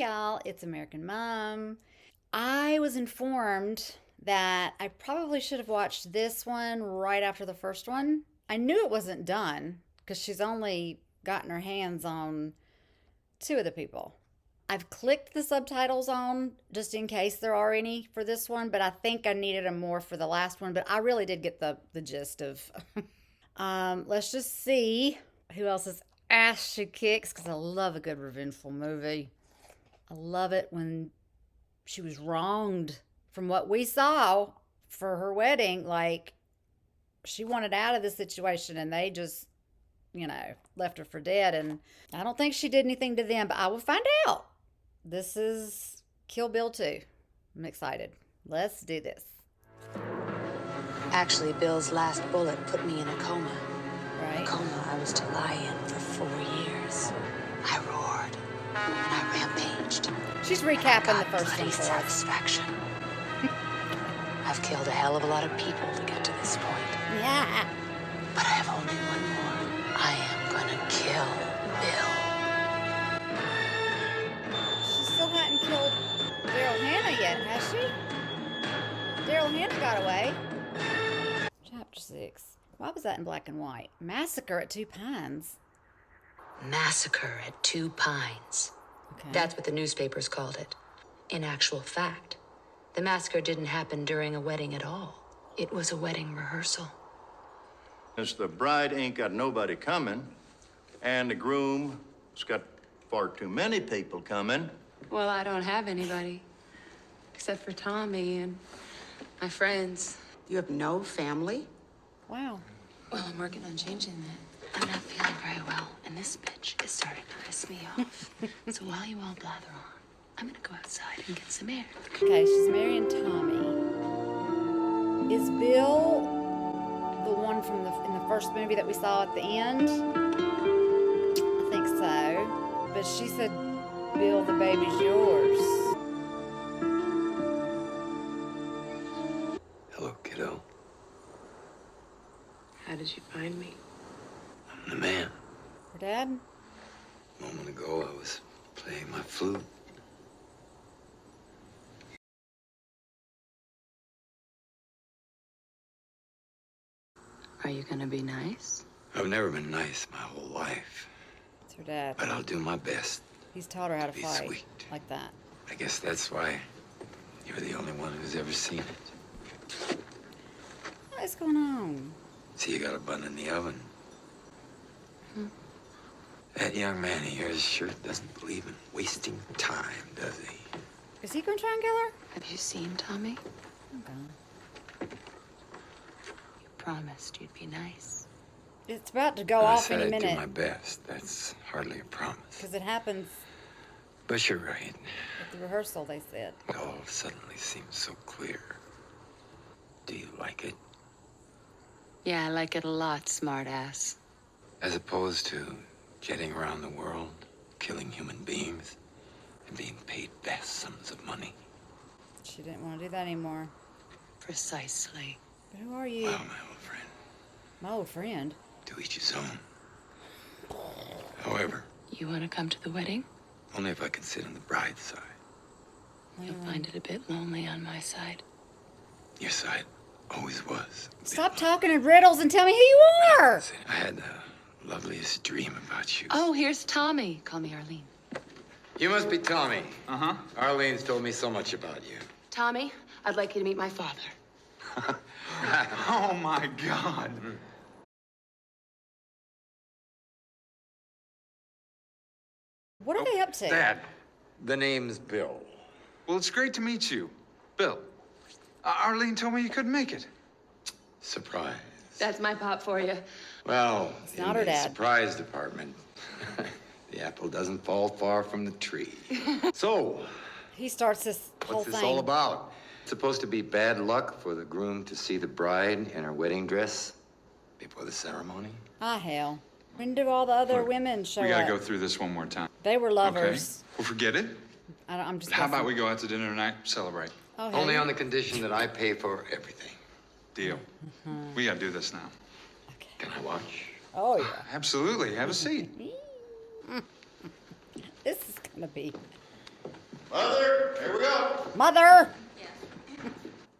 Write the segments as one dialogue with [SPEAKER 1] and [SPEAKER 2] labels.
[SPEAKER 1] y'all, it's American Mom. I was informed that I probably should have watched this one right after the first one. I knew it wasn't done because she's only gotten her hands on two of the people. I've clicked the subtitles on just in case there are any for this one, but I think I needed them more for the last one. But I really did get the gist of. Let's just see who else's ass she kicks, because I love a good revengeful movie. I love it when she was wronged from what we saw for her wedding. Like, she wanted out of this situation and they just, left her for dead. And I don't think she did anything to them, but I will find out. This is Kill Bill 2. I'm excited. Let's do this.
[SPEAKER 2] Actually, Bill's last bullet put me in a coma.
[SPEAKER 1] Right?
[SPEAKER 2] A coma I was to lie in for 4 years. I roared and I rampaged.
[SPEAKER 1] She's recapping the first
[SPEAKER 2] bloody
[SPEAKER 1] one for us.
[SPEAKER 2] satisfaction. I've killed a hell of a lot of people to get to this point.
[SPEAKER 1] Yeah.
[SPEAKER 2] But I have only one more. I am gonna kill Bill.
[SPEAKER 1] She still hadn't killed Daryl Hannah yet, has she? Daryl Hannah got away. Chapter 6. Why was that in black and white? Massacre at Two Pines.
[SPEAKER 2] Massacre at Two Pines.
[SPEAKER 1] Okay.
[SPEAKER 2] That's what the newspapers called it. In actual fact, the massacre didn't happen during a wedding at all. It was a wedding rehearsal.
[SPEAKER 3] Since the bride ain't got nobody coming, and the groom's got far too many people coming.
[SPEAKER 2] Well, I don't have anybody. Except for Tommy and my friends.
[SPEAKER 4] You have no family?
[SPEAKER 1] Wow.
[SPEAKER 2] Well, I'm working on changing that. I'm not feeling very well, and this bitch is starting to piss me off. So while you all blather on, I'm gonna go outside and get some air.
[SPEAKER 1] Okay, she's marrying Tommy. Is Bill the one from in the first movie that we saw at the end? I think so. But she said, Bill, the baby's yours.
[SPEAKER 5] Hello, kiddo.
[SPEAKER 2] How did you find me?
[SPEAKER 5] I'm the man.
[SPEAKER 1] Her dad?
[SPEAKER 5] A moment ago, I was playing my flute.
[SPEAKER 2] Are you gonna be nice?
[SPEAKER 5] I've never been nice my whole life,
[SPEAKER 1] It's her dad.
[SPEAKER 5] but I'll do my best.
[SPEAKER 1] He's taught her how to
[SPEAKER 5] Be
[SPEAKER 1] fight.
[SPEAKER 5] sweet.
[SPEAKER 1] Like that.
[SPEAKER 5] I guess that's why you're the only one who's ever seen it.
[SPEAKER 1] What is going on?
[SPEAKER 5] See, you got a bun in the oven. That young man of yours sure doesn't believe in wasting time, does he?
[SPEAKER 1] Is he going to try and kill her?
[SPEAKER 2] Have you seen Tommy?
[SPEAKER 1] Okay.
[SPEAKER 2] You promised you'd be nice.
[SPEAKER 1] It's about to go
[SPEAKER 5] I
[SPEAKER 1] off
[SPEAKER 5] said
[SPEAKER 1] any
[SPEAKER 5] I'd do my
[SPEAKER 1] minute.
[SPEAKER 5] best. That's hardly a promise.
[SPEAKER 1] Because it happens
[SPEAKER 5] But you're right.
[SPEAKER 1] at the rehearsal, they said.
[SPEAKER 5] It all suddenly seems so clear. Do you like it?
[SPEAKER 2] Yeah, I like it a lot, smartass.
[SPEAKER 5] As opposed to jetting around the world, killing human beings, and being paid vast sums of money.
[SPEAKER 1] She didn't want to do that anymore.
[SPEAKER 2] Precisely.
[SPEAKER 1] But who are you?
[SPEAKER 5] Well, my old friend,
[SPEAKER 1] My old friend.
[SPEAKER 5] to each his own. However,
[SPEAKER 2] You want to come to the wedding?
[SPEAKER 5] only if I can sit on the bride's side.
[SPEAKER 2] You'll find it a bit lonely on my side.
[SPEAKER 5] Your side always was.
[SPEAKER 1] Stop talking in riddles and tell me who you are.
[SPEAKER 5] I had the loveliest dream about you.
[SPEAKER 2] Oh, here's Tommy. Call me Arlene.
[SPEAKER 5] You must be Tommy.
[SPEAKER 6] Uh-huh.
[SPEAKER 5] Arlene's told me so much about you.
[SPEAKER 2] Tommy, I'd like you to meet my father.
[SPEAKER 6] Oh, my God.
[SPEAKER 1] What are they up to?
[SPEAKER 6] Dad.
[SPEAKER 5] The name's Bill.
[SPEAKER 6] Well, it's great to meet you. Bill. Arlene told me you couldn't make it.
[SPEAKER 5] Surprise.
[SPEAKER 2] That's my pop for you.
[SPEAKER 5] Well,
[SPEAKER 1] It's
[SPEAKER 5] in
[SPEAKER 1] not her
[SPEAKER 5] the
[SPEAKER 1] dad.
[SPEAKER 5] surprise department, the apple doesn't fall far from the tree. So,
[SPEAKER 1] He starts this whole
[SPEAKER 5] what's this
[SPEAKER 1] thing.
[SPEAKER 5] all about? It's supposed to be bad luck for the groom to see the bride in her wedding dress before the ceremony?
[SPEAKER 1] Ah, hell. When do all the other
[SPEAKER 6] Look,
[SPEAKER 1] women show
[SPEAKER 6] We gotta
[SPEAKER 1] up?
[SPEAKER 6] go through this one more time.
[SPEAKER 1] They were
[SPEAKER 6] Okay?
[SPEAKER 1] lovers.
[SPEAKER 6] Well, forget it.
[SPEAKER 1] I'm just
[SPEAKER 6] How about
[SPEAKER 1] guessing.
[SPEAKER 6] we go out to dinner tonight, celebrate?
[SPEAKER 1] Oh, hell
[SPEAKER 5] Only
[SPEAKER 1] yeah.
[SPEAKER 5] on the condition that I pay for everything.
[SPEAKER 6] Deal. We gotta do this now.
[SPEAKER 5] Can I watch?
[SPEAKER 1] Oh, yeah.
[SPEAKER 6] Absolutely. Have a seat.
[SPEAKER 1] This is going to be
[SPEAKER 3] Mother, here we go.
[SPEAKER 1] Mother!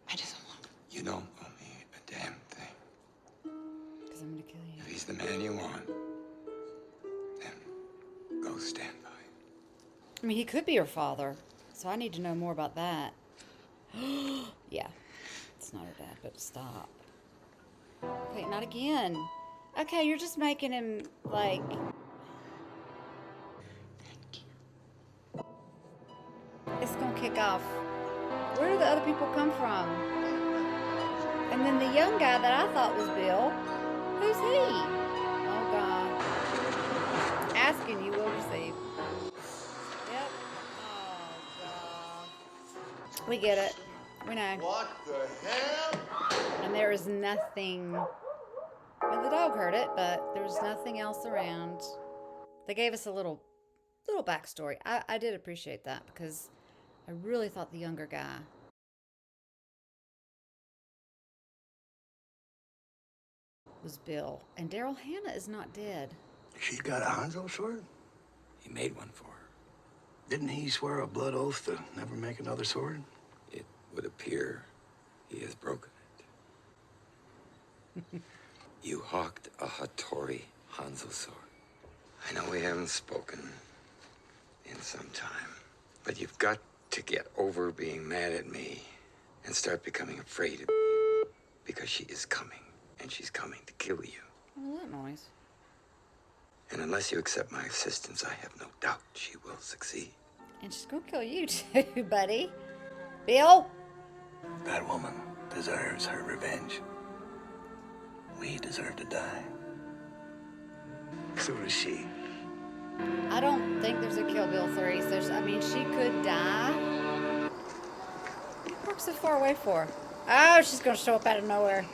[SPEAKER 2] I just want.
[SPEAKER 5] You don't owe me a damn thing.
[SPEAKER 1] Because I'm going to kill you.
[SPEAKER 5] If he's the man you want, then go stand by.
[SPEAKER 1] I mean, he could be your father. So I need to know more about that. Yeah. It's not her dad, but stop. Okay, not again. Okay, you're just making him, like... It's gonna kick off. Where do the other people come from? And then the young guy that I thought was Bill, who's he? Oh, God. Asking you will receive. Yep. Oh, God. We get it. We know.
[SPEAKER 3] What the hell?
[SPEAKER 1] And there is nothing. And the dog heard it, but there was nothing else around. They gave us a little backstory. I did appreciate that because I really thought the younger guy was Bill. And Daryl Hannah is not dead.
[SPEAKER 7] She's got a Hanzo sword?
[SPEAKER 5] He made one for her.
[SPEAKER 7] Didn't he swear a blood oath to never make another sword?
[SPEAKER 5] It would appear he has broken it. You hawked a Hattori Hanzo sword. I know we haven't spoken in some time, but you've got to get over being mad at me and start becoming afraid of me because she is coming, and she's coming to kill you.
[SPEAKER 1] What was that noise?
[SPEAKER 5] And unless you accept my assistance, I have no doubt she will succeed.
[SPEAKER 1] And she's gonna kill you too, buddy. Bill?
[SPEAKER 7] That woman deserves her revenge. We deserve to die. So does she.
[SPEAKER 1] I don't think there's a Kill Bill 3. So I mean, she could die. What you parked so far away for? Oh, she's gonna show up out of nowhere.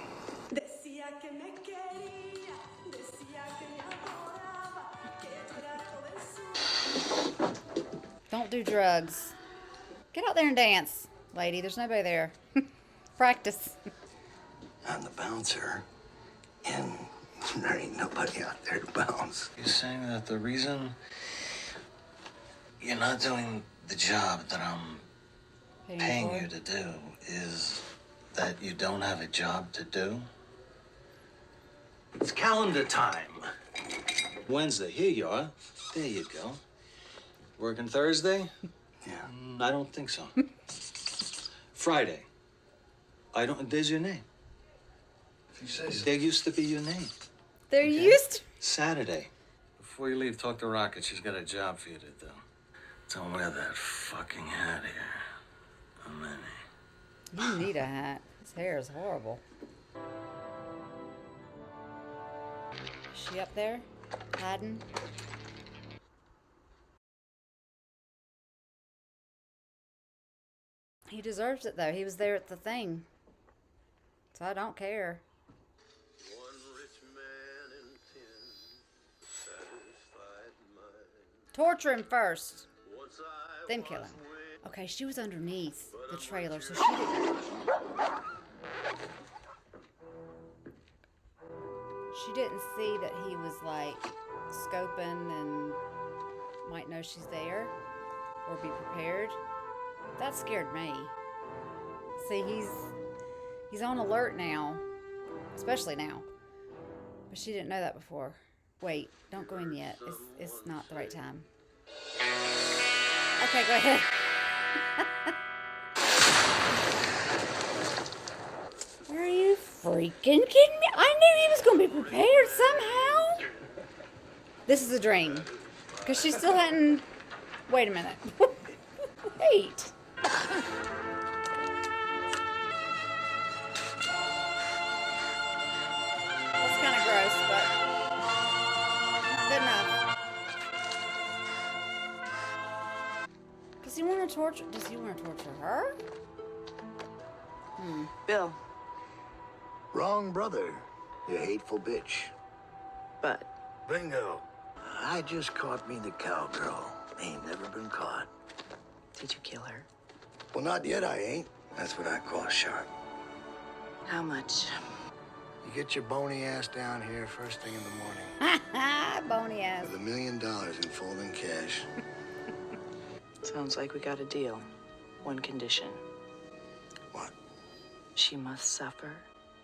[SPEAKER 1] Don't do drugs. Get out there and dance, lady. There's nobody there. Practice.
[SPEAKER 7] I'm the bouncer, and there ain't nobody out there to bounce.
[SPEAKER 8] You're saying that the reason you're not doing the job that I'm paying you to do is that you don't have a job to do? It's calendar time. Wednesday, here you are. There you go. Working Thursday?
[SPEAKER 7] Yeah.
[SPEAKER 8] I don't think so. Friday. There's your name.
[SPEAKER 7] If you say so.
[SPEAKER 8] There used to be your name.
[SPEAKER 1] They're used to...
[SPEAKER 8] Saturday. Before you leave, talk to Rocket. She's got a job for you to do. Don't wear that fucking hat here. I'm in.
[SPEAKER 1] You need a hat. His hair is horrible. Is she up there? Hiding? He deserves it, though. He was there at the thing. So I don't care. Torture him first. Then kill him. Okay, she was underneath the trailer, so she didn't see that he was, like, scoping and might know she's there or be prepared. That scared me. See, he's on alert now, especially now. But she didn't know that before. Wait, don't go in yet. It's not the right time. Okay, go ahead. Are you freaking kidding me? I knew he was going to be prepared somehow. This is a dream. Because she still hadn't... Wait a minute. Wait. That's kind of gross, but not good enough. Does he want to torture her?
[SPEAKER 4] Bill,
[SPEAKER 7] Wrong brother, you hateful bitch.
[SPEAKER 4] but
[SPEAKER 7] Bingo. I just caught me the cowgirl. Ain't never been caught.
[SPEAKER 4] did you kill her?
[SPEAKER 7] Well, not yet, I ain't. That's what I call sharp.
[SPEAKER 4] How much?
[SPEAKER 7] You get your bony ass down here first thing in the morning
[SPEAKER 1] Bony ass.
[SPEAKER 7] with $1 million in folding cash.
[SPEAKER 4] Sounds like we got a deal. One condition.
[SPEAKER 7] What?
[SPEAKER 4] She must suffer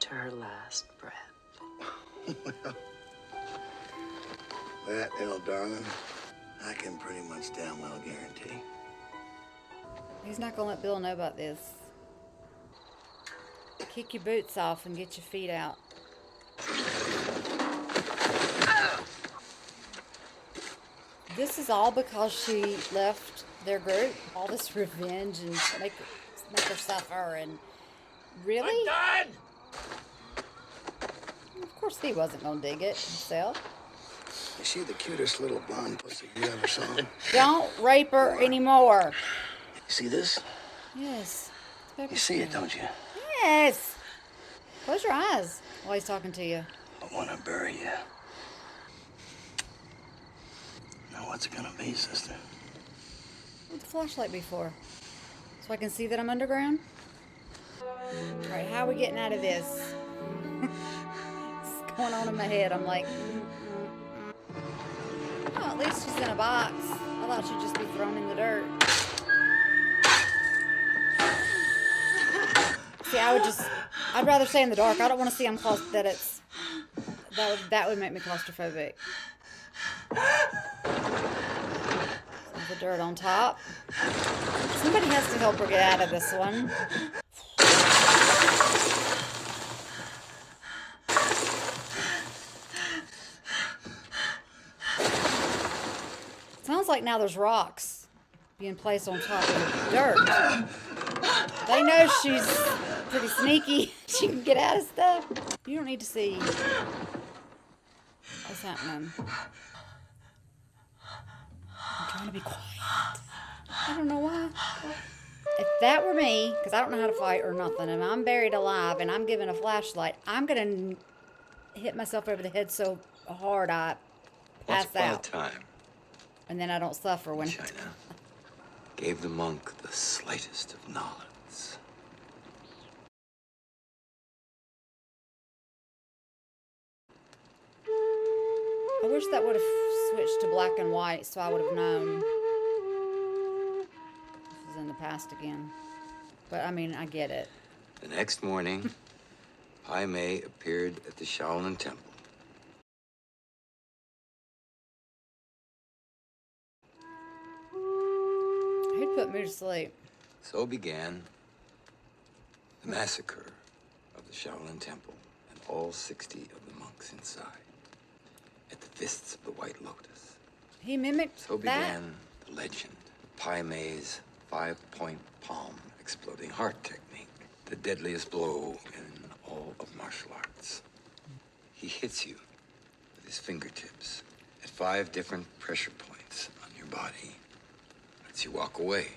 [SPEAKER 4] to her last breath.
[SPEAKER 7] That, Elle, darling, I can pretty much damn well guarantee.
[SPEAKER 1] He's not gonna let Bill know about this. Kick your boots off and get your feet out. This is all because she left their group. All this revenge and make her suffer and really?
[SPEAKER 7] I'm done!
[SPEAKER 1] Of course he wasn't gonna dig it himself.
[SPEAKER 7] Is she the cutest little blonde pussy you ever saw?
[SPEAKER 1] Don't rape her anymore.
[SPEAKER 7] You see this?
[SPEAKER 1] Yes. It's pepper
[SPEAKER 7] You see it,
[SPEAKER 1] spray.
[SPEAKER 7] don't you?
[SPEAKER 1] Yes. Close your eyes while he's talking to you.
[SPEAKER 7] I want to bury you. Now, what's it gonna be, sister?
[SPEAKER 1] What's the flashlight be for? So I can see that I'm underground? Alright, how are we getting out of this? What's going on in my head? I'm like, oh, at least she's in a box. I thought she'd just be thrown in the dirt. See, I'd rather stay in the dark. I don't want to see I'm close, that would make me claustrophobic. The dirt on top. Somebody has to help her get out of this one. Sounds like now there's rocks being placed on top of the dirt. They know she's pretty sneaky. She can get out of stuff. You don't need to see what's happening. I'm trying to be quiet. I don't know why. If that were me, because I don't know how to fight or nothing, and I'm buried alive and I'm given a flashlight, I'm going to hit myself over the head so hard I pass
[SPEAKER 5] Once upon a
[SPEAKER 1] out.
[SPEAKER 5] time,
[SPEAKER 1] And then I don't suffer when...
[SPEAKER 5] China gave the monk the slightest of knowledge.
[SPEAKER 1] I wish that would have switched to black and white so I would have known. This is in the past again. But, I mean, I get it.
[SPEAKER 5] The next morning, Pai Mei appeared at the Shaolin Temple.
[SPEAKER 1] He'd put me to sleep.
[SPEAKER 5] So began the massacre of the Shaolin Temple and all 60 of the monks inside at the fists of the White Lotus.
[SPEAKER 1] He mimicked
[SPEAKER 5] So
[SPEAKER 1] that.
[SPEAKER 5] began the legend, Pai Mei's 5-point palm exploding heart technique, the deadliest blow in all of martial arts. He hits you with his fingertips at 5 different pressure points on your body. Lets you walk away.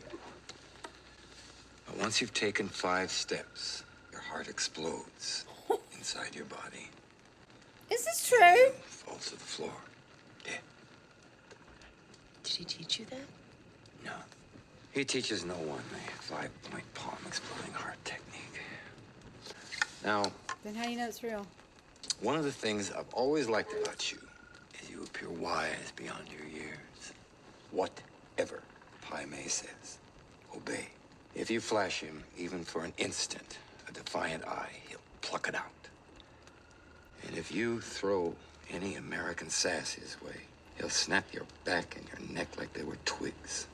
[SPEAKER 5] But once you've taken 5 steps, your heart explodes inside your body.
[SPEAKER 1] Is this true?
[SPEAKER 5] You fall to the floor, dead.
[SPEAKER 4] Did he teach you that?
[SPEAKER 5] No. He teaches no one the 5-point palm exploding heart technique. Now,
[SPEAKER 1] Then how do you know it's real?
[SPEAKER 5] one of the things I've always liked about you is you appear wise beyond your years. Whatever Pai Mei says, obey. If you flash him, even for an instant, a defiant eye, he'll pluck it out. And if you throw any American sass his way, he'll snap your back and your neck like they were twigs.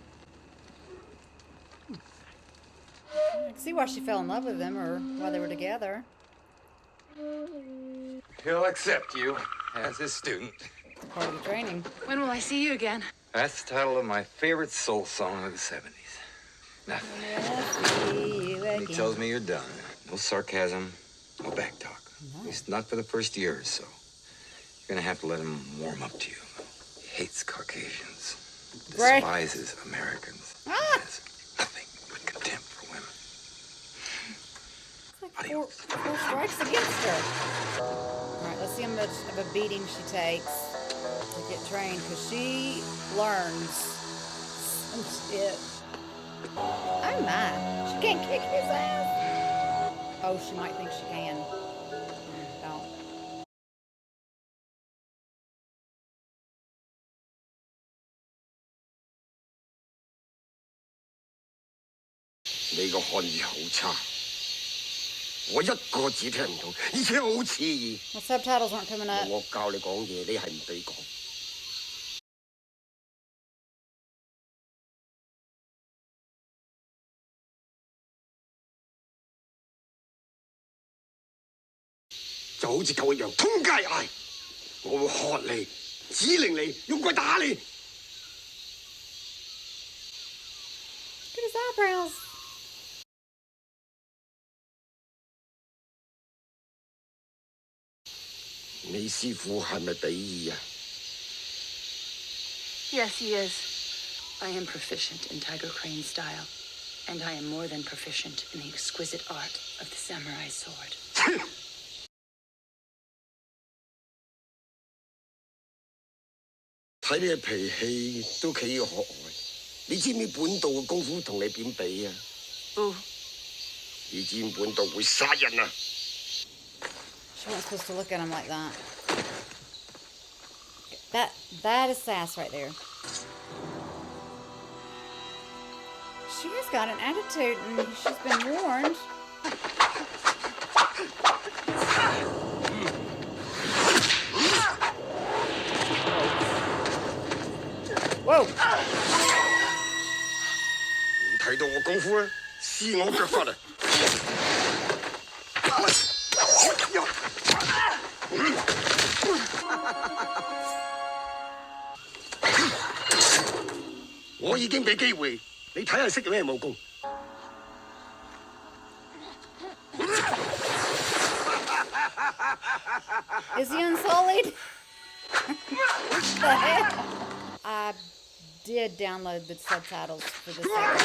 [SPEAKER 1] I can see why she fell in love with him or why they were together.
[SPEAKER 5] He'll accept you as his student.
[SPEAKER 1] Part of the training.
[SPEAKER 2] When will I see you again?
[SPEAKER 5] That's the title of my favorite soul song of the 70s. Nothing. When he tells me you're done, no sarcasm, no back talk. At least not for the first year or so. You're gonna have to let him warm up to you. He hates Caucasians,
[SPEAKER 1] Right.
[SPEAKER 5] despises Americans,
[SPEAKER 1] Ah!
[SPEAKER 5] has nothing but contempt for women.
[SPEAKER 1] It's like four strikes against her. Alright, let's see how much of a beating she takes to get trained, because she learns some shit. Oh my. She can't kick his ass. Oh, she might think she can. Don't.
[SPEAKER 5] 漢語好差，我一個字聽唔懂，而且好刺耳。
[SPEAKER 1] The subtitles aren't coming up.
[SPEAKER 5] 我教你講嘢，你係唔俾講。就好似狗一樣，通街嗌，我會喝你，指令你，用棍打你。
[SPEAKER 1] Look at his eyebrows.
[SPEAKER 5] 你師傅係咪比爾啊？
[SPEAKER 2] Yes, he is. I am proficient in Tiger Crane style, and I am more than proficient in the exquisite art of the samurai sword.
[SPEAKER 5] 睇你嘅脾氣都幾可愛，你知唔知本道嘅功夫同你點比啊？你知唔知本道會殺人啊？
[SPEAKER 1] She wasn't supposed to look at him like that. That is sass right there. She has got an attitude, and she's been warned. Whoa!
[SPEAKER 5] 唔睇到我功夫啊？試我腳法啊！我已經俾機會，你睇下識咩武功。
[SPEAKER 1] Is he unsullied? What the hell? I did download the subtitles for the second one.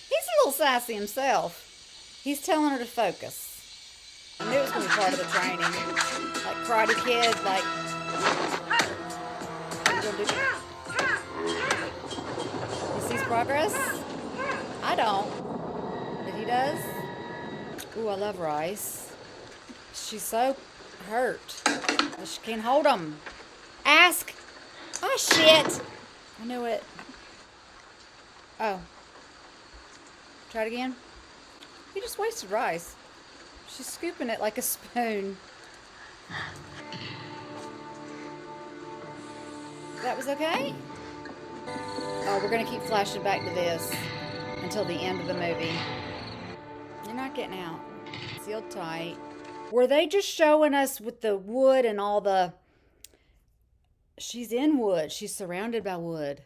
[SPEAKER 1] He's a little sassy himself. He's telling her to focus. I knew it was going to be part of the training. Like Karate Kid, like... What are you gonna do? He sees progress? I don't. But he does? Ooh, I love Rice. She's so hurt. But she can't hold him. Ask! Oh, shit! I knew it. Oh. Try it again. He just wasted rice. She's scooping it like a spoon. That was okay? Oh, we're gonna keep flashing back to this until the end of the movie. You're not getting out. Sealed tight. Were they just showing us with the wood and all the... She's in wood. She's surrounded by wood.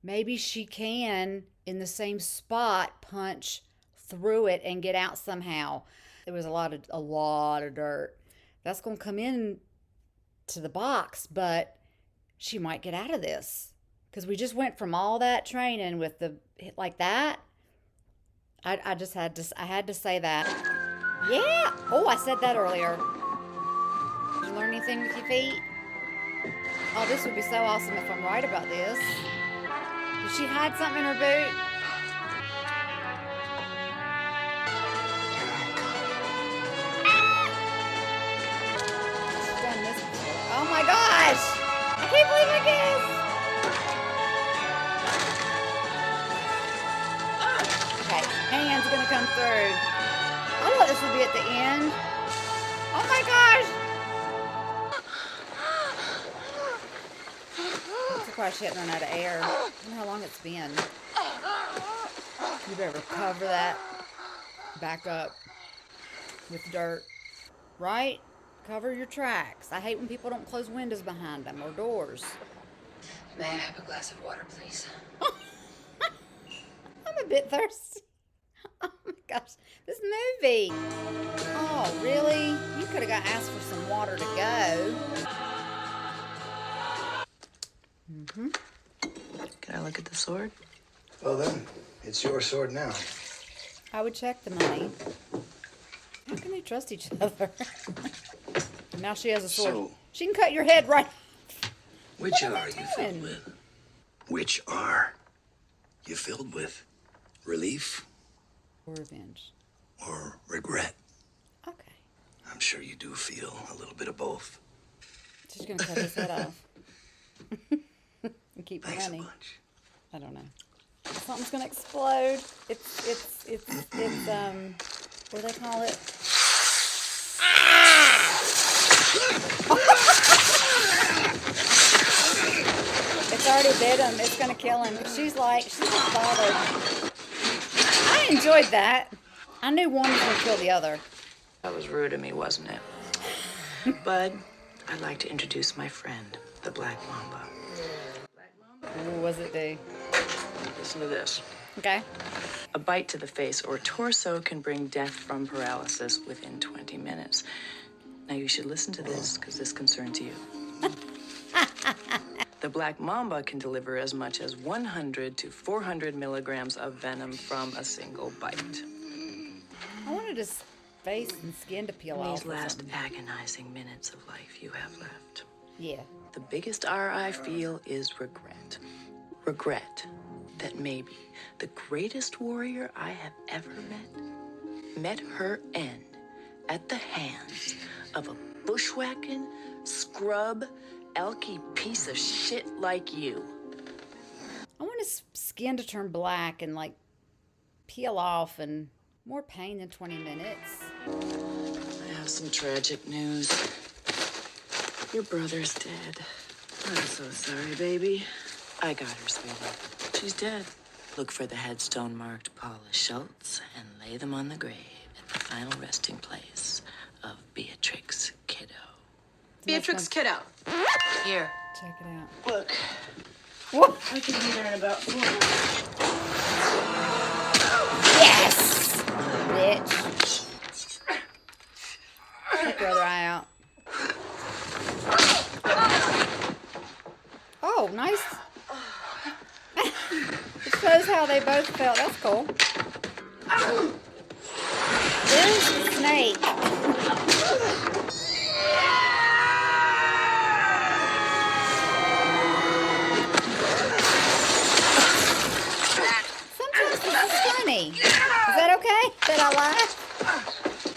[SPEAKER 1] Maybe she can, in the same spot, punch through it and get out somehow. There was a lot of dirt. That's going to come in to the box, but she might get out of this. Because we just went from all that training with the, like that. I just had to say that. Yeah. Oh, I said that earlier. Did you learn anything with your feet? Oh, this would be so awesome if I'm right about this. Did she hide something in her boot? She's done this before. Oh my gosh! I can't believe I guessed! Okay, hand's gonna come through. I thought this would be at the end. Oh my gosh! I'm surprised she hadn't run out of air. I don't know how long it's been. You better cover that back up with dirt. Right? Cover your tracks. I hate when people don't close windows behind them or doors.
[SPEAKER 2] May I have a glass of water, please?
[SPEAKER 1] I'm a bit thirsty. Oh my gosh. This movie. Oh, really? You could have got asked for some water to go. Mm-hmm.
[SPEAKER 4] Can I look at the sword?
[SPEAKER 7] Well then, it's your sword now.
[SPEAKER 1] I would check the money. How can they trust each other? Now she has a sword.
[SPEAKER 7] So,
[SPEAKER 1] she can cut your head right.
[SPEAKER 7] which are you filled with? Which are you filled with? Relief
[SPEAKER 1] Or revenge.
[SPEAKER 7] or regret?
[SPEAKER 1] Okay.
[SPEAKER 7] I'm sure you do feel a little bit of both.
[SPEAKER 1] She's gonna cut his head off and keep the
[SPEAKER 7] Thanks a
[SPEAKER 1] money.
[SPEAKER 7] bunch.
[SPEAKER 1] I don't know. Something's gonna explode. It's what do they call it? It's already bit him. It's gonna kill him. She's not bothered. I enjoyed that. I knew one was gonna kill the other.
[SPEAKER 4] That was rude of me, wasn't it? Bud, I'd like to introduce my friend, the Black Mamba.
[SPEAKER 1] What was it do?
[SPEAKER 4] Listen to this.
[SPEAKER 1] Okay.
[SPEAKER 4] A bite to the face or torso can bring death from paralysis within 20 minutes. Now you should listen to this because this concerns you. The Black Mamba can deliver as much as 100 to 400 milligrams of venom from a single bite.
[SPEAKER 1] I wanted his face and skin to peel off.
[SPEAKER 4] These
[SPEAKER 1] or
[SPEAKER 4] last
[SPEAKER 1] something.
[SPEAKER 4] agonizing minutes of life you have left.
[SPEAKER 1] Yeah.
[SPEAKER 4] The biggest R I feel is regret. Regret that maybe the greatest warrior I have ever met her end at the hands of a bushwhacking, scrub, elky piece of shit like you.
[SPEAKER 1] I want his skin to turn black and like peel off and more pain than 20 minutes.
[SPEAKER 4] I have some tragic news. Your brother's dead. I'm so sorry, baby. I got her, sweetie. She's dead. Look for the headstone marked Paula Schultz and lay them on the grave at the final resting place of Beatrix Kiddo.
[SPEAKER 9] Beatrix Kiddo.
[SPEAKER 4] Here.
[SPEAKER 1] Check it out.
[SPEAKER 4] Look.
[SPEAKER 1] Whoa.
[SPEAKER 4] I can be there in about 4
[SPEAKER 1] Yes! Bitch. Check your other eye out. Oh, nice. It shows how they both felt. That's cool. There's the snake. Sometimes this is funny. Is that okay that I laugh?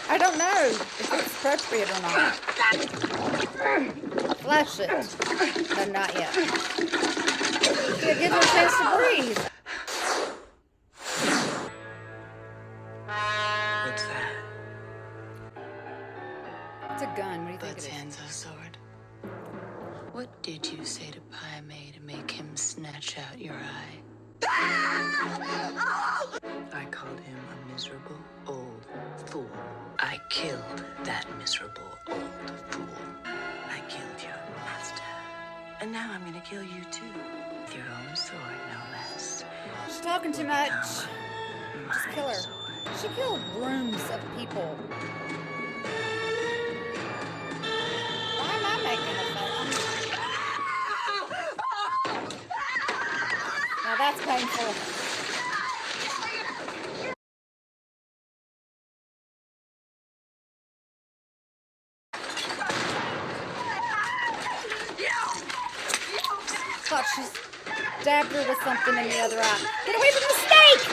[SPEAKER 1] I don't know if it's appropriate or not. Flash it. No, not yet. It gives her a chance to breathe.
[SPEAKER 4] What's that?
[SPEAKER 1] It's a gun. What do you think
[SPEAKER 2] Bud's
[SPEAKER 1] it is?
[SPEAKER 2] hands a sword. What did you say to Pai Mei to make him snatch out your eye?
[SPEAKER 4] I called him a miserable old fool. I killed that miserable old fool. I killed your master. And now I'm gonna kill you too. With your own sword, no less.
[SPEAKER 1] She's talking too much.
[SPEAKER 4] Just
[SPEAKER 1] Just kill her. She killed rooms of people. Why am I making a face? Now that's painful. Thought she stabbed her with something in the other eye. Get away from the snake!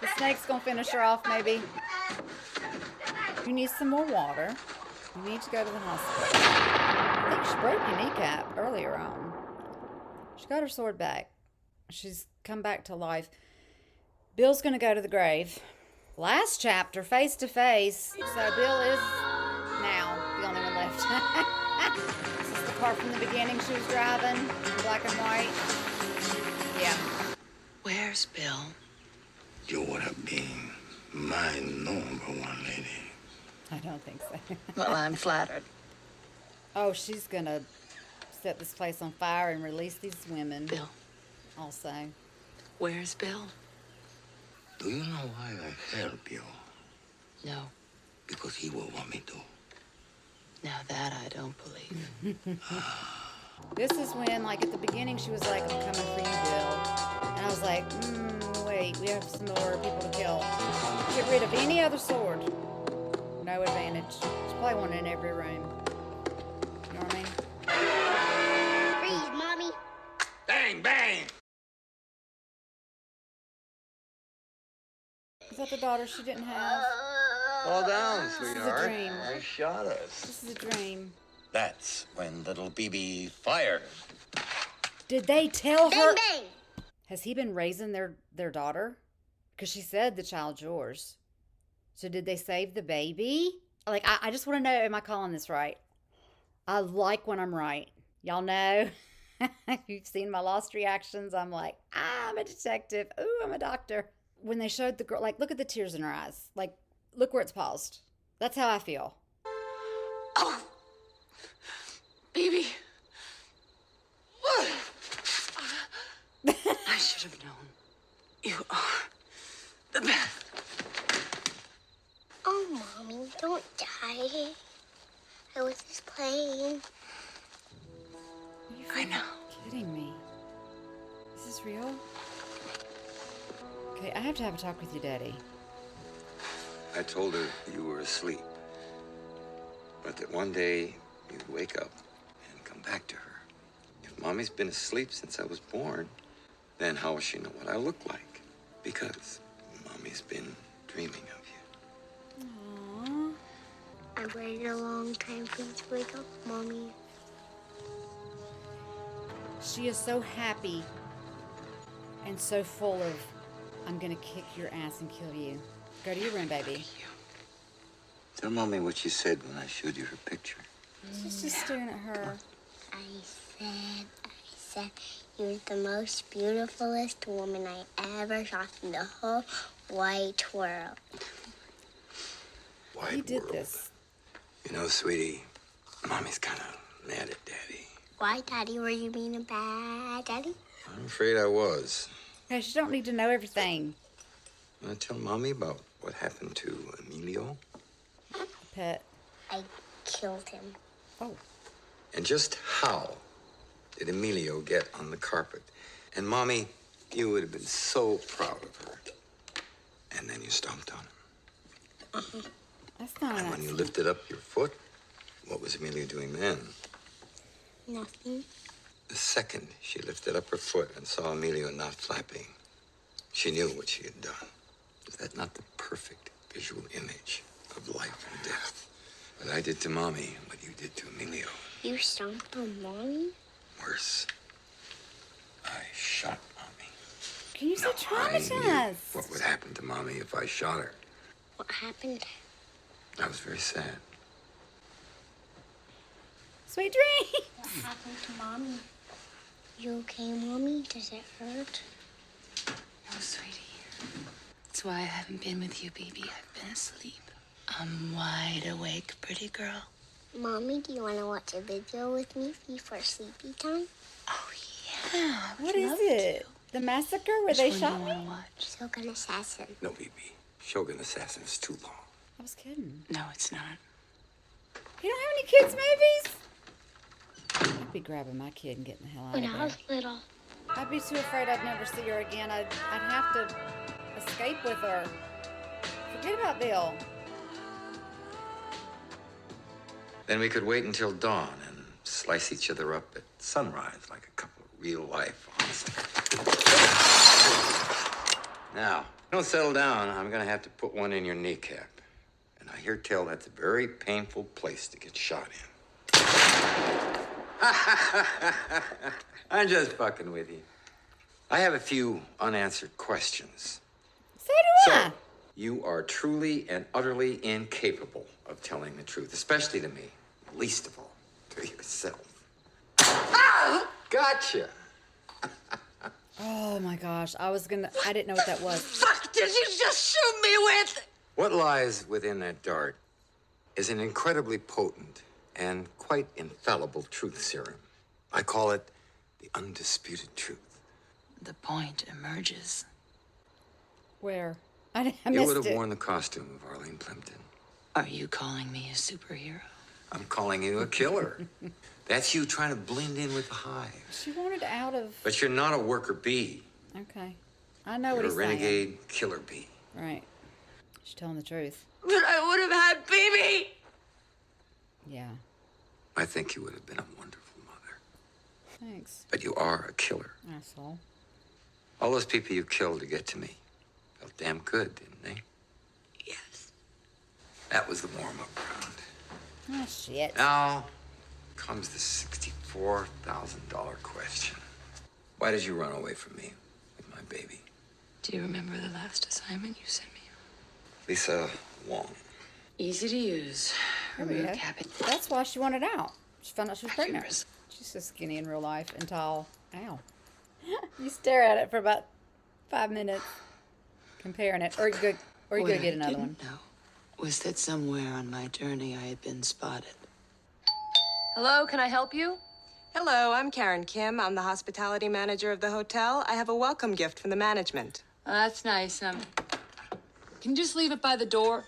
[SPEAKER 1] The snake's gonna finish her off, maybe. You need some more water. You need to go to the hospital. I think she broke your kneecap earlier on. She got her sword back. She's come back to life. Bill's gonna go to the grave. Last chapter, face to face. So Bill is now the only one left. This is the car from the beginning she was driving, in black and white. Yeah.
[SPEAKER 2] Where's Bill?
[SPEAKER 7] You would have been my number one lady.
[SPEAKER 1] I don't think so.
[SPEAKER 2] Well, I'm flattered.
[SPEAKER 1] Oh, she's gonna set this place on fire and release these women.
[SPEAKER 2] Bill,
[SPEAKER 1] Also.
[SPEAKER 2] where's Bill?
[SPEAKER 7] Do you know why I help you?
[SPEAKER 2] No.
[SPEAKER 7] Because he will want me to.
[SPEAKER 2] Now that I don't believe.
[SPEAKER 1] This is when, like, at the beginning, she was like, I'm coming for you, Bill. And I was like, wait, we have some more people to kill. Get rid of any other sword. No advantage. There's probably one in every room. You know what I mean?
[SPEAKER 10] Freeze, Mommy.
[SPEAKER 7] Bang, bang!
[SPEAKER 1] Is that the daughter she didn't have?
[SPEAKER 5] Fall down,
[SPEAKER 1] This is a
[SPEAKER 5] sweetheart.
[SPEAKER 1] dream.
[SPEAKER 5] They shot us.
[SPEAKER 1] This is a dream.
[SPEAKER 5] That's when little BB fired.
[SPEAKER 1] Did they tell her?
[SPEAKER 10] Bang, bang.
[SPEAKER 1] Has he been raising their daughter? Because she said the child's yours. So did they save the baby? Like, I just want to know, am I calling this right? I like when I'm right. Y'all know? If you've seen my lost reactions, I'm like, I'm a detective. Ooh, I'm a doctor. When they showed the girl, like, look at the tears in her eyes. Like, look where it's paused. That's how I feel.
[SPEAKER 4] Oh, baby. What? I should have known. You are the best.
[SPEAKER 10] Oh, Mommy, don't die. I was just playing.
[SPEAKER 1] Are you
[SPEAKER 4] I know.
[SPEAKER 1] kidding me? Is this real? Okay, I have to have a talk with you, Daddy.
[SPEAKER 5] I told her you were asleep, but that one day you'd wake up and come back to her. If Mommy's been asleep since I was born, then how will she know what I look like? Because Mommy's been dreaming of you.
[SPEAKER 1] Aww.
[SPEAKER 10] I waited a long time for you to wake up, Mommy.
[SPEAKER 1] She is so happy and so full of, I'm gonna kick your ass and kill you. Go to your room, baby.
[SPEAKER 5] Tell Mommy what you said when I showed you her picture.
[SPEAKER 1] She's just staring at her.
[SPEAKER 10] I said, you're the most beautifulest woman I ever saw in the whole white world.
[SPEAKER 5] Wide
[SPEAKER 1] He did
[SPEAKER 5] world.
[SPEAKER 1] this.
[SPEAKER 5] You know, sweetie, Mommy's kind of mad at Daddy.
[SPEAKER 10] Why, Daddy? Were you being a bad daddy?
[SPEAKER 5] I'm afraid I was.
[SPEAKER 1] Okay, she don't need to know everything.
[SPEAKER 5] Want to tell Mommy about what happened to Emilio?
[SPEAKER 1] Pet.
[SPEAKER 10] I killed him.
[SPEAKER 1] Oh.
[SPEAKER 5] And just how did Emilio get on the carpet? And Mommy, you would have been so proud of her. And then you stomped on him.
[SPEAKER 1] That's not
[SPEAKER 5] And when you
[SPEAKER 1] accident.
[SPEAKER 5] lifted up your foot, what was Emilio doing then?
[SPEAKER 10] Nothing.
[SPEAKER 5] The second she lifted up her foot and saw Emilio not flapping, she knew what she had done. Is that not the perfect visual image of life and death? What I did to Mommy, what you did to Emilio.
[SPEAKER 10] You stomped on Mommy?
[SPEAKER 5] Worse. I shot Mommy.
[SPEAKER 1] Can you so
[SPEAKER 5] I knew
[SPEAKER 1] traumatized?
[SPEAKER 5] what would happen to Mommy if I shot her.
[SPEAKER 10] What happened?
[SPEAKER 5] I was very sad.
[SPEAKER 1] Sweet dreams.
[SPEAKER 10] What happened to Mommy? You okay, Mommy? Does it hurt?
[SPEAKER 2] No, sweetie. That's why I haven't been with you, baby. I've been asleep. I'm wide awake, pretty girl.
[SPEAKER 10] Mommy, do you want to watch a video with me before sleepy time?
[SPEAKER 2] Oh, yeah.
[SPEAKER 1] What is it? The massacre where they shot me?
[SPEAKER 10] Shogun Assassin.
[SPEAKER 5] No, BB. Shogun Assassin is too long.
[SPEAKER 1] I was kidding.
[SPEAKER 2] No, it's not.
[SPEAKER 1] You don't have any kids' movies? I'd be grabbing my kid and getting the hell out
[SPEAKER 10] When
[SPEAKER 1] of
[SPEAKER 10] I
[SPEAKER 1] there.
[SPEAKER 10] was little.
[SPEAKER 1] I'd be too afraid I'd never see her again. I'd have to escape with her. Forget about Bill.
[SPEAKER 5] Then we could wait until dawn and slice each other up at sunrise like a couple of real-life monsters. Now, don't settle down. I'm gonna have to put one in your kneecap. And I hear tell that's a very painful place to get shot in. I'm just fucking with you. I have a few unanswered questions.
[SPEAKER 1] So do I.
[SPEAKER 5] So, you are truly and utterly incapable of telling the truth, especially to me, least of all to yourself. Gotcha.
[SPEAKER 1] Oh my gosh. I didn't know what that was.
[SPEAKER 4] Fuck did you just shoot me with?
[SPEAKER 5] What lies within that dart is an incredibly potent and quite infallible truth serum. I call it the undisputed truth.
[SPEAKER 2] The point emerges.
[SPEAKER 1] Where? I
[SPEAKER 5] You
[SPEAKER 1] missed
[SPEAKER 5] would have
[SPEAKER 1] it.
[SPEAKER 5] worn the costume of Arlene Plimpton.
[SPEAKER 2] Are you calling me a superhero?
[SPEAKER 5] I'm calling you a killer. That's you trying to blend in with the hive.
[SPEAKER 1] She wanted out of...
[SPEAKER 5] But you're not a worker bee.
[SPEAKER 1] Okay. I know what
[SPEAKER 5] You're
[SPEAKER 1] he's
[SPEAKER 5] a
[SPEAKER 1] saying.
[SPEAKER 5] renegade killer bee.
[SPEAKER 1] Right. She's telling the truth.
[SPEAKER 4] But I would have had baby.
[SPEAKER 1] Yeah.
[SPEAKER 5] I think you would have been a wonderful mother.
[SPEAKER 1] Thanks,
[SPEAKER 5] But you are a killer.
[SPEAKER 1] asshole.
[SPEAKER 5] All those people you killed to get to me felt damn good, didn't they?
[SPEAKER 2] Yes.
[SPEAKER 5] That was the warm-up round.
[SPEAKER 1] Oh, shit.
[SPEAKER 5] Now comes the $64,000 question. Why did you run away from me with my baby?
[SPEAKER 2] Do you remember the last assignment you sent me?
[SPEAKER 5] Lisa Wong.
[SPEAKER 4] Easy to use.
[SPEAKER 1] There we go.
[SPEAKER 4] Remove habit.
[SPEAKER 1] That's why she wanted out. She found out she was
[SPEAKER 4] Accurate.
[SPEAKER 1] pregnant. She's so skinny in real life and tall. Ow. You stare at it for about 5 minutes, comparing it, or you go
[SPEAKER 4] What
[SPEAKER 1] get
[SPEAKER 4] I
[SPEAKER 1] another one.
[SPEAKER 4] didn't know was that somewhere on my journey I had been spotted.
[SPEAKER 9] Hello, can I help you? Hello, I'm Karen Kim. I'm the hospitality manager of the hotel. I have a welcome gift from the management.
[SPEAKER 2] Oh, that's nice. Can you just leave it by the door?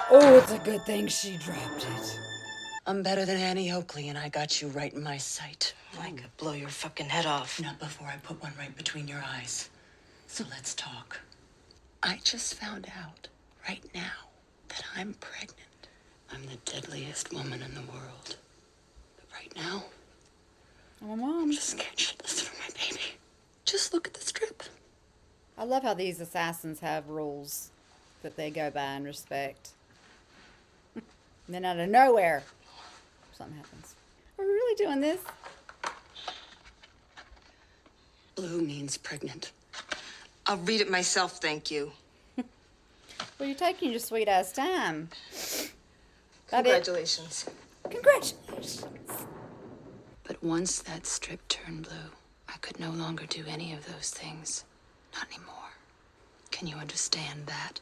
[SPEAKER 1] Oh, it's a good thing she dropped it.
[SPEAKER 4] I'm better than Annie Oakley, and I got you right in my sight. I could blow your fucking head off. Not before I put one right between your eyes. So let's talk. I just found out right now that I'm pregnant. I'm the deadliest woman in the world. But right now,
[SPEAKER 1] Oh, Mom.
[SPEAKER 4] just can't shut this for my baby. Just look at the strip.
[SPEAKER 1] I love how these assassins have rules that they go by and respect. And then out of nowhere, something happens. Are we really doing this?
[SPEAKER 4] Blue means pregnant.
[SPEAKER 9] I'll read it myself, thank you.
[SPEAKER 1] Well, you're taking your sweet ass time. That it?
[SPEAKER 9] Congratulations.
[SPEAKER 1] Congratulations.
[SPEAKER 2] But once that strip turned blue, I could no longer do any of those things. Not anymore. Can you understand that?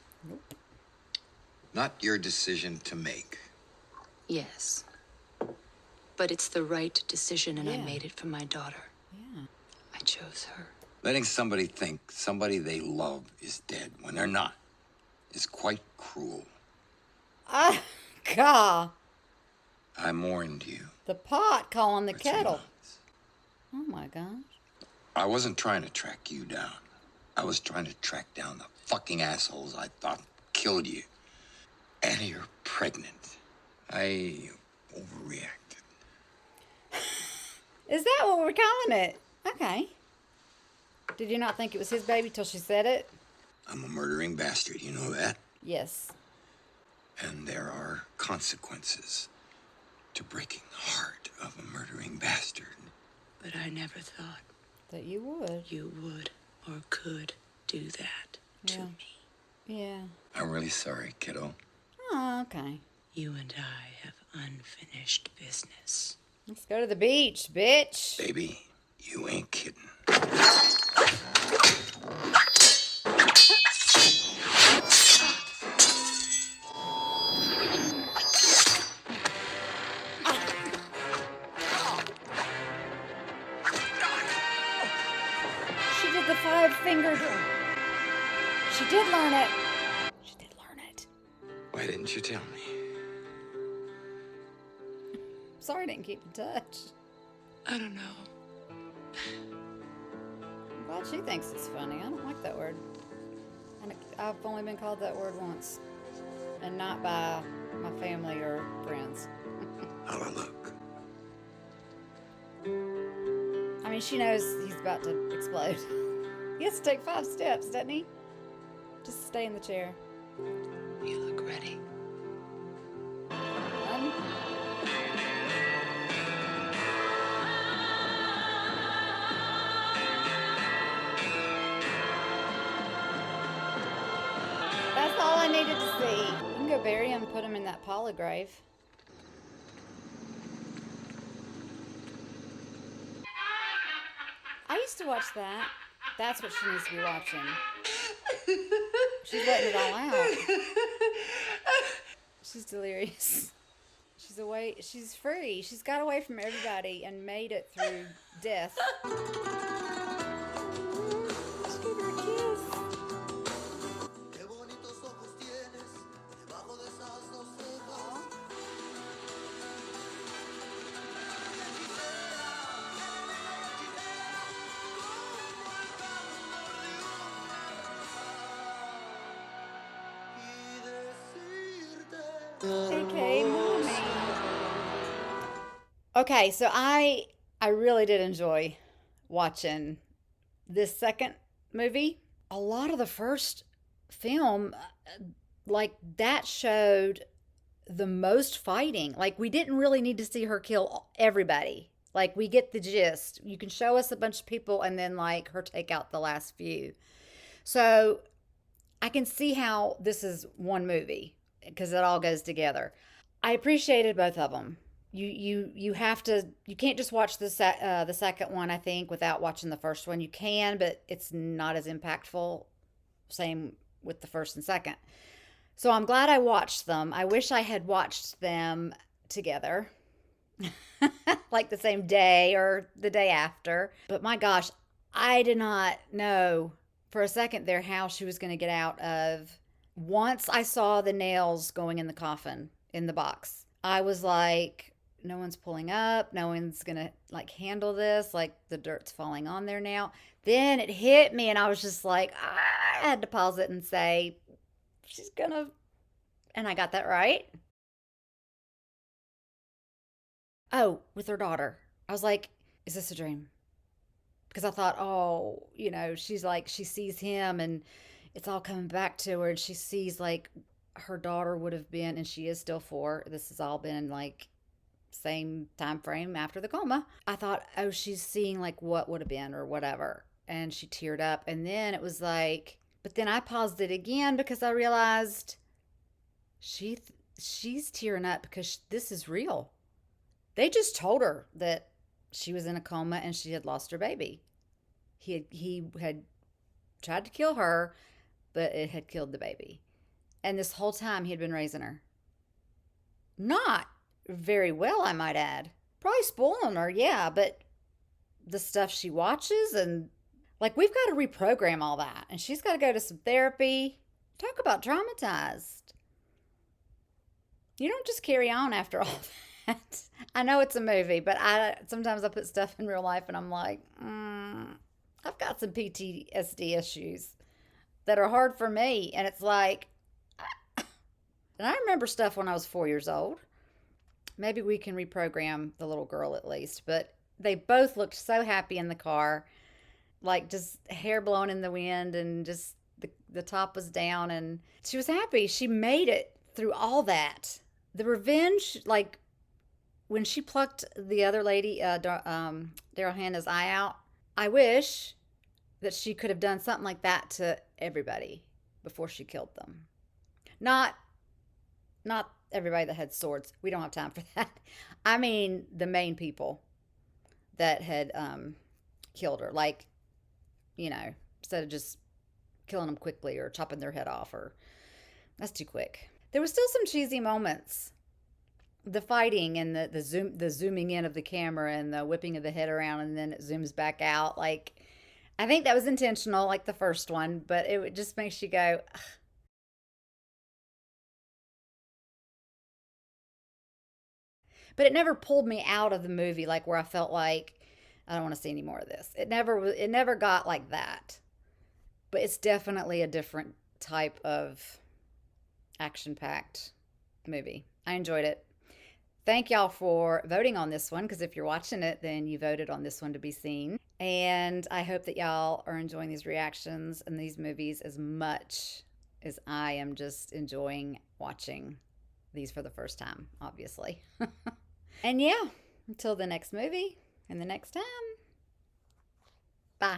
[SPEAKER 5] Not your decision to make.
[SPEAKER 2] Yes. But it's the right decision, and I
[SPEAKER 1] Yeah.
[SPEAKER 2] made it for my daughter.
[SPEAKER 1] Yeah.
[SPEAKER 2] I chose her.
[SPEAKER 5] Letting somebody think somebody they love is dead when they're not is quite cruel.
[SPEAKER 1] Ah, God.
[SPEAKER 5] I mourned you.
[SPEAKER 1] The pot calling the
[SPEAKER 5] for 3
[SPEAKER 1] kettle.
[SPEAKER 5] months.
[SPEAKER 1] Oh, my gosh.
[SPEAKER 5] I wasn't trying to track you down. I was trying to track down the fucking assholes I thought killed you. And you're pregnant. I overreacted.
[SPEAKER 1] Is that what we're calling it? Okay. Did you not think it was his baby till she said it?
[SPEAKER 5] I'm a murdering bastard, you know that?
[SPEAKER 1] Yes.
[SPEAKER 5] And there are consequences to breaking the heart of a murdering bastard.
[SPEAKER 4] But I never thought
[SPEAKER 1] That you would.
[SPEAKER 4] you would or could do that to
[SPEAKER 1] Yeah.
[SPEAKER 4] me.
[SPEAKER 1] Yeah.
[SPEAKER 5] I'm really sorry, kiddo.
[SPEAKER 1] Oh, okay.
[SPEAKER 4] You and I have unfinished business.
[SPEAKER 1] Let's go to the beach, bitch.
[SPEAKER 5] Baby, you ain't kidding.
[SPEAKER 1] She did the 5-fingered. She did learn it. She did learn it.
[SPEAKER 5] Why didn't you tell me?
[SPEAKER 1] Sorry I didn't keep in touch.
[SPEAKER 4] I don't know.
[SPEAKER 1] I'm glad she thinks it's funny. I don't like that word. And I've only been called that word once. And not by my family or friends.
[SPEAKER 5] How'd I look?
[SPEAKER 1] I mean, she knows he's about to explode. He has to take 5 steps, doesn't he? Just stay in the chair.
[SPEAKER 2] You look ready.
[SPEAKER 1] 1. That's all I needed to see. You can go bury him and put him in that polygrave. I used to watch that. That's what she needs to be watching. She's letting it all out. She's delirious. She's away. She's free. She's got away from everybody and made it through death. Just give her a kiss. Okay, mommy. Okay, so I really did enjoy watching this second movie. A lot of the first film, like that showed the most fighting. Like we didn't really need to see her kill everybody. Like we get the gist. You can show us a bunch of people and then like her take out the last few. So I can see how this is one movie because it all goes together. I appreciated both of them. You have to, you can't just watch the second one, I think, without watching the first one. You can, but it's not as impactful. Same with the first and second. So I'm glad I watched them. I wish I had watched them together, like the same day or the day after. But my gosh, I did not know for a second there how she was going to get out of. Once I saw the nails going in the coffin in the box, I was like, no one's pulling up. No one's going to like handle this. Like the dirt's falling on there now. Then it hit me and I was just like, I had to pause it and say, she's gonna, and I got that right. Oh, with her daughter. I was like, is this a dream? Because I thought, oh, she's like, she sees him and it's all coming back to her. And she sees like her daughter would have been, and she is still 4. This has all been like same time frame after the coma. I thought, oh, she's seeing like what would have been or whatever. And she teared up. And then it was like, but then I paused it again because I realized she she's tearing up because this is real. They just told her that she was in a coma and she had lost her baby. He had tried to kill her, but it had killed the baby. And this whole time he had been raising her. Not very well, I might add. Probably spoiling her, yeah, but the stuff she watches and like we've got to reprogram all that. And she's got to go to some therapy. Talk about traumatized. You don't just carry on after all that. I know it's a movie, but I sometimes I put stuff in real life and I'm like, I've got some PTSD issues that are hard for me. And it's like, and I remember stuff when I was 4 years old. Maybe we can reprogram the little girl at least. But they both looked so happy in the car, like just hair blowing in the wind and just the top was down and she was happy. She made it through all that. The revenge, like when she plucked the other lady, Daryl Hannah's eye out, I wish that she could have done something like that to everybody before she killed them. Not not everybody that had swords. We don't have time for that. I mean the main people that had killed her. Like, instead of just killing them quickly or chopping their head off, or that's too quick. There was still some cheesy moments. The fighting and the zooming in of the camera and the whipping of the head around and then it zooms back out. Like, I think that was intentional, like the first one, but it just makes you go, ugh. But it never pulled me out of the movie, like where I felt like I don't want to see any more of this. It never got like that. But it's definitely a different type of action-packed movie. I enjoyed it. Thank y'all for voting on this one because if you're watching it, then you voted on this one to be seen. And I hope that y'all are enjoying these reactions and these movies as much as I am just enjoying watching these for the first time, obviously. And yeah, until the next movie and the next time, bye.